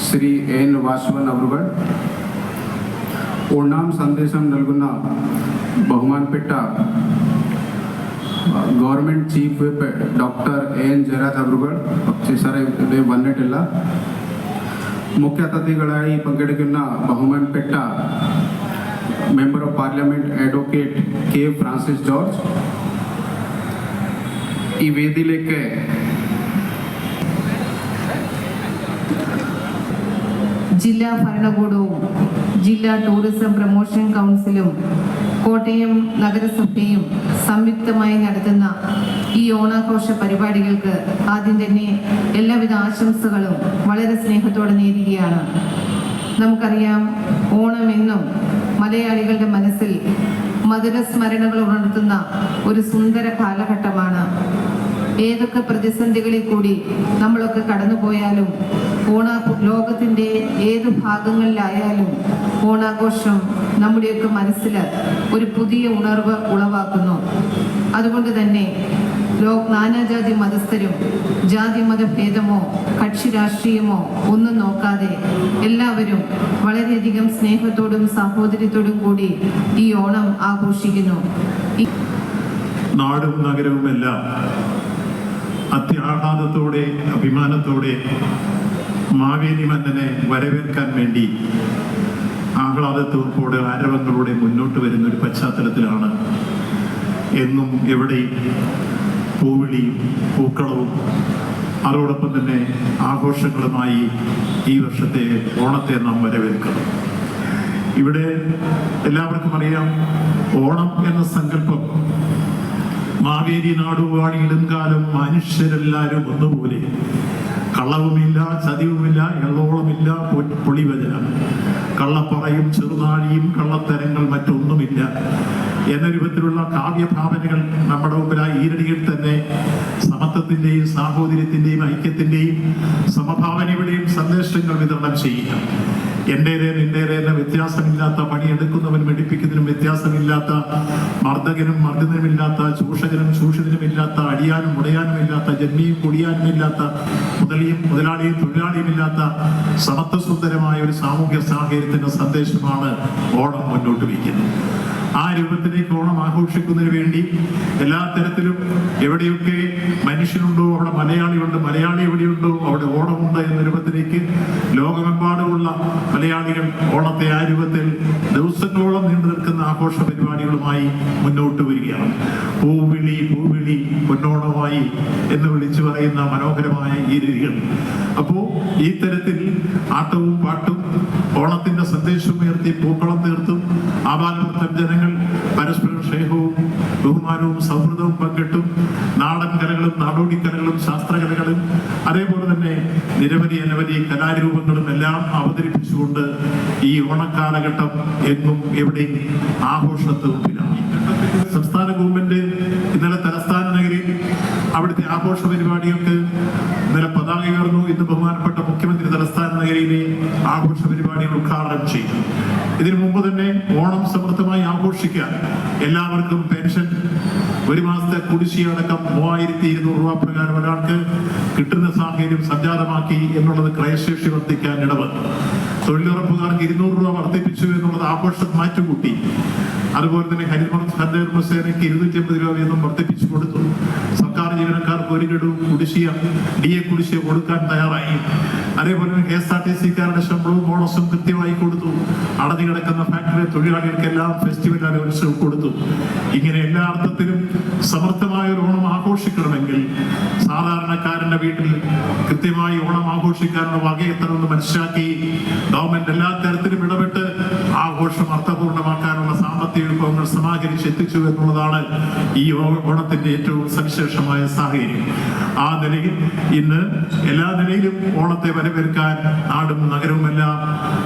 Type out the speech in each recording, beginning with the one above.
Shri N Vasavan അവറുകൾ ഒന്നാം സന്ദേശം നൽകുന്ന ബഹുമാനപ്പെട്ട government chief whip doctor N Jayaraj അവറുകൾ സാറേ വന്നിട്ടില്ല. മുഖ്യ അതിഥികളായി പങ്കെടുക്കുന്ന ബഹുമാനപ്പെട്ട member of parliament advocate K Francis George ഈ വേദിയിലേക്ക് ജില്ലാ ഭരണകൂടവും ജില്ലാ ടൂറിസം പ്രൊമോഷൻ കൗൺസിലും കോട്ടയം നഗരസഭയും സംയുക്തമായി നടത്തുന്ന ഈ ഓണാഘോഷ പരിപാടികൾക്ക് ആദ്യം തന്നെ എല്ലാവിധ ആശംസകളും വളരെ സ്നേഹത്തോടെ നേരുകയാണ്. നമുക്കറിയാം, ഓണമെന്നും മലയാളികളുടെ മനസ്സിൽ മധുരസ്മരണകൾ ഉണർത്തുന്ന ഒരു സുന്ദര കാലഘട്ടമാണ്. ഏതൊക്കെ പ്രതിസന്ധികളിൽ കൂടി നമ്മളൊക്കെ കടന്നുപോയാലും ലോകത്തിൻ്റെ ഏത് ഭാഗങ്ങളിലായാലും ഓണാഘോഷം നമ്മുടെയൊക്കെ മനസ്സിൽ ഒരു പുതിയ ഉണർവ് ഉളവാക്കുന്നു. അതുകൊണ്ട് തന്നെ നാനാജാതി മതസ്ഥരും ജാതി മതഭേദമോ കക്ഷി രാഷ്ട്രീയമോ ഒന്നും നോക്കാതെ എല്ലാവരും വളരെയധികം സ്നേഹത്തോടും സാഹോദര്യത്തോടും കൂടി ഈ ഓണം ആഘോഷിക്കുന്നു. നാടും നഗരവുമെല്ലാം അത്യാഹ്ലാദത്തോടെ അഭിമാനത്തോടെ മാവേലി മന്നനെ വരവേൽക്കാൻ വേണ്ടി ആഹ്ലാദത്തോടെ ആരവങ്ങളോടെ മുന്നോട്ട് വരുന്ന ഒരു പശ്ചാത്തലത്തിലാണ് എന്നും എവിടെയും പൂവിളിയും പൂക്കളവും അതോടൊപ്പം തന്നെ ആഘോഷങ്ങളുമായി ഈ വർഷത്തെ ഓണത്തെ നാം വരവേൽക്കണം. ഇവിടെ എല്ലാവർക്കും അറിയാം, ഓണം എന്ന സങ്കല്പം മാവേലി നാടുവാണിയിടും കാലം മനുഷ്യരെല്ലാവരും ഒന്നുപോലെ, കള്ളവുമില്ല ചതിവുമില്ല എള്ളോളമില്ല പൊളിവചനം, കള്ളപ്പറയും ചെറുനാഴിയും കള്ളത്തരങ്ങൾ മറ്റൊന്നുമില്ല എന്ന രൂപത്തിലുള്ള കാവ്യഭാവനകൾ നമ്മുടെ മുമ്പിലായി ഈരടിയിൽ തന്നെ സമത്വത്തിന്റെയും സാഹോദര്യത്തിന്റെയും ഐക്യത്തിന്റെയും സമഭാവനയുടെയും സന്ദേശങ്ങൾ വിതരണം ചെയ്യുക. എന്റേതേ നിന്റേതേ എന്ന വ്യത്യാസമില്ലാത്ത, പണിയെടുക്കുന്നവൻ മെടിപ്പിക്കുന്നതിനും വ്യത്യാസമില്ലാത്ത, മർദ്ദകനും മർദ്ദനമില്ലാത്ത, ചൂഷകനും ചൂഷിതനുമില്ലാത്ത, അടിയാനും ഉടയാനുമില്ലാത്ത, ജന്മിയും കുടിയാനുമില്ലാത്ത, മുതലിയും മുതലാളിയും തൊഴിലാളിയുമില്ലാത്ത സമത്വസുന്ദരമായ ഒരു സാമൂഹ്യ സാഹചര്യത്തിന്റെ സന്ദേശമാണ് ഓണം മുന്നോട്ട് വയ്ക്കുന്നത്. ആ രൂപത്തിലേക്ക് ഓണം ആഘോഷിക്കുന്നതിന് വേണ്ടി എല്ലാ തരത്തിലും എവിടെയൊക്കെ മനുഷ്യനുണ്ടോ അവിടെ മലയാളിയുണ്ട്, മലയാളി എവിടെയുണ്ടോ അവിടെ ഓണമുണ്ട് എന്ന രൂപത്തിലേക്ക് ലോകമെമ്പാടുമുള്ള മലയാളികൾ ഓണത്തെ ആ രൂപത്തിൽ ദിവസങ്ങളോളം നീണ്ടു നിൽക്കുന്ന ആഘോഷ പരിപാടികളുമായി മുന്നോട്ട് വരികയാണ്. പൂവിളി പൂവിളി പൊന്നോണമായി എന്ന് വിളിച്ചു പറയുന്ന മനോഹരമായ ഈ രീതികൾ. അപ്പോ ഈ തരത്തിൽ ആട്ടവും പാട്ടും ഓണത്തിന്റെ സന്ദേശവും ഉയർത്തി പൂക്കളം തീർത്തും ആപാലവൃത്തം ജനങ്ങൾ പരസ്പരം സ്നേഹവും ബഹുമാനവും സൗഹൃദവും പങ്കിട്ടും നാടൻ കലകളും നാടോടിക്കലകളും ശാസ്ത്രകലകളും അതേപോലെ തന്നെ നിരവധി അനവധി കലാരൂപങ്ങളും എല്ലാം അവതരിപ്പിച്ചുകൊണ്ട് ഈ ഓണക്കാലഘട്ടം എങ്ങും എവിടെയും ആഘോഷത്വത്തിലാണ്. സംസ്ഥാന ഗവൺമെന്റ് ഇന്നലെ തലസ്ഥാന നഗരിയിൽ അവിടുത്തെ ആഘോഷ പരിപാടികൾക്ക് ഇന്നലെ പതാക ഉയർന്നു. ഇന്ന് ബഹുമാനപ്പെട്ട മുഖ്യമന്ത്രി തലസ്ഥാന നഗരിയിലെ ആഘോഷ പരിപാടികൾ ഉദ്ഘാടനം ചെയ്തു. ഇതിനു മുമ്പ് തന്നെ ഓണം സമൃദ്ധമായി ആഘോഷിക്കാൻ എല്ലാവർക്കും പെൻഷൻ ഒരു മാസത്തെ കുടിശ്ശികയടക്കം 3200 രൂപ പ്രകാരം ഒരാൾക്ക് കിട്ടുന്ന സാഹചര്യം സംജാതമാക്കി എന്നുള്ളത് ക്രയശേഷി വർദ്ധിക്കാൻ ഇടവന്നു. തൊഴിലുറപ്പുകാർക്ക് 200 രൂപ വർദ്ധിപ്പിച്ചു എന്നുള്ളത് ആഘോഷം മാറ്റുകൂട്ടി. അതുപോലെ തന്നെ ഹരിതകർമ്മസേനയ്ക്ക് 250 രൂപ വീതം വർദ്ധിപ്പിച്ചു കൊടുത്തു. സർക്കാർ ജീവനക്കാർക്ക് ഒരു ഗഡു കുടിശ്ശിക DA കുടിശ്ശിക കൊടുക്കാൻ തയ്യാറായി. അതേപോലെ തന്നെ KSRTC-കാരുടെ ശമ്പളവും ബോണസും കൃത്യമായി കൊടുത്തു. അടഞ്ഞു കിടക്കുന്ന ഫാക്ടറി തൊഴിലാളികൾക്കെല്ലാം ഫെസ്റ്റിവൽ അലോവൻസ് കൊടുത്തു. ഇങ്ങനെ എല്ലാ അർത്ഥത്തിലും സമർത്ഥമായ ഒരു ഓണം ആഘോഷിക്കണമെങ്കിൽ സാധാരണക്കാരന്റെ വീട്ടിൽ കൃത്യമായി ഓണം ആഘോഷിക്കാനുള്ള വകയെത്തണമെന്ന് മനസ്സിലാക്കി ഗവൺമെന്റ് എല്ലാ തരത്തിലും ഇടപെട്ട് ആഘോഷം അർത്ഥപൂർണമാക്കാനുള്ള സാമ്പത്തിക വിഭവങ്ങൾ സമാഹരിച്ച് എത്തിച്ചു എന്നുള്ളതാണ് ഈ ഓണത്തിന്റെ ഏറ്റവും സവിശേഷമായ സാഹചര്യം. ആ നിലയിൽ ഇന്ന് എല്ലാ നിലയിലും ഓണത്തെ വരവേൽക്കാൻ നാടും നഗരവുമെല്ലാം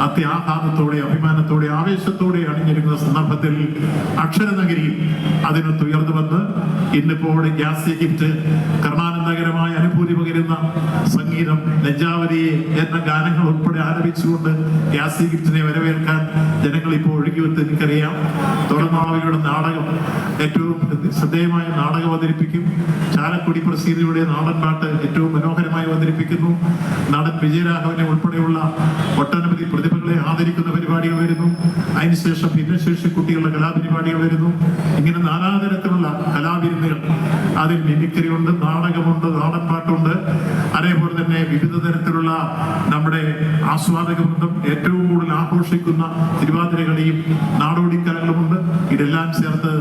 അത്യാഹ്ലാദത്തോടെ അഭിമാനത്തോടെ ആവേശത്തോടെ അണിഞ്ഞിരിക്കുന്ന സന്ദർഭത്തിൽ അക്ഷരനഗരിയിൽ അതിനൊത്തുയർന്നു വന്ന് ഇന്നിപ്പോൾ ഗ്യാസ് ഗിഫ്റ്റ് കർണാടക ആനന്ദകരമായ അനുഭൂതി പകരുന്ന സംഗീതം, ലജ്ജാവതി എന്ന ഗാനങ്ങൾ ഉൾപ്പെടെ ആലപിച്ചുകൊണ്ട് യാസി ഗിഫ്റ്റിനെ വരവേൽക്കാൻ ജനങ്ങൾ ഇപ്പോൾ ഒഴുകിവെത്ത് എനിക്കറിയാം. തുടർന്ന് അവരുടെ നാടകം, ഏറ്റവും ശ്രദ്ധേയമായ നാടകം അവതരിപ്പിക്കും. ചാലക്കുടി പ്രസിദ്ധിയുടെ നാടൻ പാട്ട് ഏറ്റവും മനോഹരമായി അവതരിപ്പിക്കുന്നു. നടൻ വിജയരാഘവനെ ഉൾപ്പെടെയുള്ള ഒട്ടനവധി പ്രതിഭകളെ ആദരിക്കുന്ന പരിപാടികൾ വരുന്നു. അതിനുശേഷം ഭിന്നശേഷി കുട്ടികളുടെ കലാപരിപാടികൾ വരുന്നു. ഇങ്ങനെ നാനാതരത്തിലുള്ള കലാവിരുന്നുകൾ, അതിൽ മിമിക്രി ഉണ്ട്, നാടകമുണ്ട്, നാടൻ പാട്ടുണ്ട്. അതേപോലെ തന്നെ വിവിധ തരത്തിലുള്ള നമ്മുടെ ആസ്വാദക വൃന്ദം ഏറ്റവും കൂടുതൽ ആഘോഷിക്കുന്ന തിരുവാതിരകളിയും നാടോടിക്കലകളുമുണ്ട്. ഇതെല്ലാം ചേർത്ത്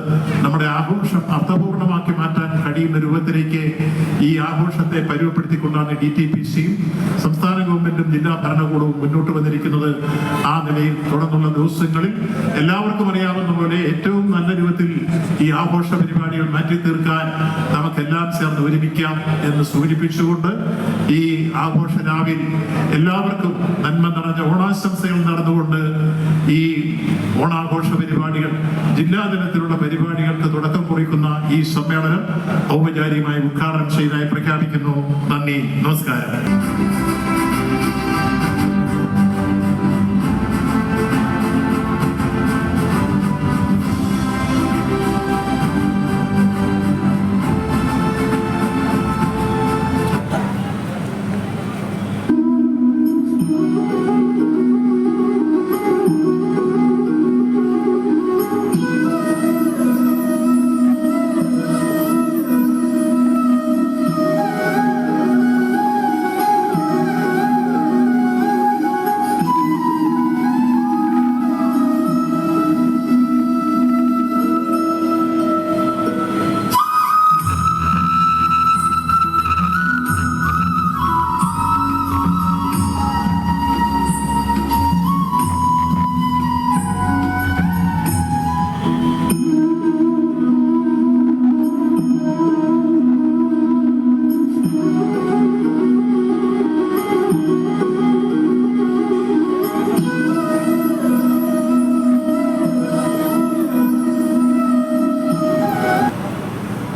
നമ്മുടെ ആഘോഷം അർത്ഥപൂർണമാക്കി മാറ്റാൻ കഴിയുന്ന രൂപത്തിലേക്ക് ഈ ആഘോഷത്തെ പരുവപ്പെടുത്തിക്കൊണ്ടാണ് DTPCയും സംസ്ഥാന ഗവൺമെന്റും ജില്ലാ ഭരണകൂടവും മുന്നോട്ട് വന്നിരിക്കുന്നത്. ആ നിലയിൽ തുടർന്നുള്ള ദിവസങ്ങളിൽ എല്ലാവർക്കും അറിയാവുന്ന പോലെ ഏറ്റവും നല്ല രൂപത്തിൽ ഈ ആഘോഷ പരിപാടികൾ മാറ്റി തീർക്കാൻ നമുക്കെല്ലാം ചേർന്ന് ഒരുമിക്കാം എന്ന് സൂചിപ്പിച്ചുകൊണ്ട് ഈ ആഘോഷ രാവിൽ എല്ലാവർക്കും നന്മ നിറഞ്ഞ ഓണാശംസകൾ നടന്നുകൊണ്ട് ഈ ഓണാഘോഷ പരിപാടികൾ, ജില്ലാതലത്തിലുള്ള പരിപാടികൾക്ക് തുടക്കം കുറിക്കുന്ന ഈ സമ്മേളനം ഔപചാരികമായി ഉദ്ഘാടനം ചെയ്തതായി പ്രഖ്യാപിക്കുന്നു. നന്ദി, നമസ്കാരം.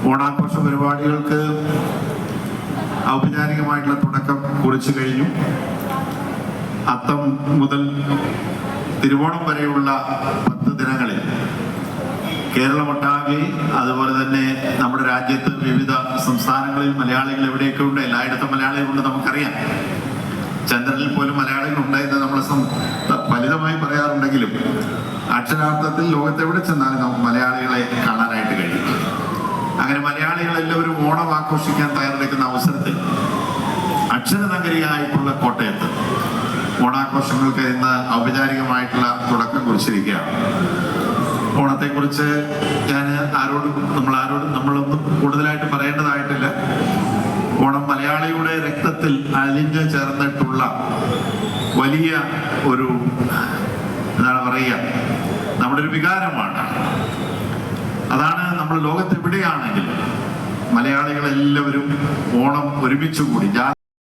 ഓണാഘോഷ പരിപാടികൾക്ക് ഔപചാരികമായിട്ടുള്ള തുടക്കം കുറിച്ചു കഴിഞ്ഞു. അത്തം മുതൽ തിരുവോണം വരെയുള്ള 10 ദിനങ്ങളിൽ കേരളമൊട്ടാകെ, അതുപോലെ തന്നെ നമ്മുടെ രാജ്യത്ത് വിവിധ സംസ്ഥാനങ്ങളിൽ മലയാളികൾ എവിടെയൊക്കെ ഉണ്ട്, എല്ലായിടത്തും മലയാളികളുണ്ട് നമുക്കറിയാം. ചന്ദ്രനിൽ പോലും മലയാളികളുണ്ട് എന്ന് നമ്മൾ ഫലിതമായി പറയാറുണ്ടെങ്കിലും അക്ഷരാർത്ഥത്തിൽ ലോകത്തെവിടെ ചെന്നാലും നമുക്ക് മലയാളികളെ കാണാനായിട്ട് കഴിയും. അങ്ങനെ മലയാളികൾ എല്ലാവരും ഓണം ആഘോഷിക്കാൻ തയ്യാറെടുക്കുന്ന അവസരത്തിൽ അക്ഷരനഗരിയായിട്ടുള്ള കോട്ടയത്ത് ഓണാഘോഷങ്ങൾക്ക് ഇന്ന് ഔപചാരികമായിട്ടുള്ള തുടക്കം കുറിച്ചിരിക്കുകയാണ്. ഓണത്തെക്കുറിച്ച് നമ്മളൊന്നും കൂടുതലായിട്ട് പറയേണ്ടതായിട്ടില്ല. ഓണം മലയാളിയുടെ രക്തത്തിൽ അലിഞ്ഞു ചേർന്നിട്ടുള്ള വലിയ ഒരു, എന്താണ് പറയുക, നമ്മുടെ ഒരു വികാരമാണ്. അതാണ് നമ്മൾ ലോകത്ത് എവിടെയാണെങ്കിലും മലയാളികളെല്ലാവരും ഓണം ഒരുമിച്ച് കൂടി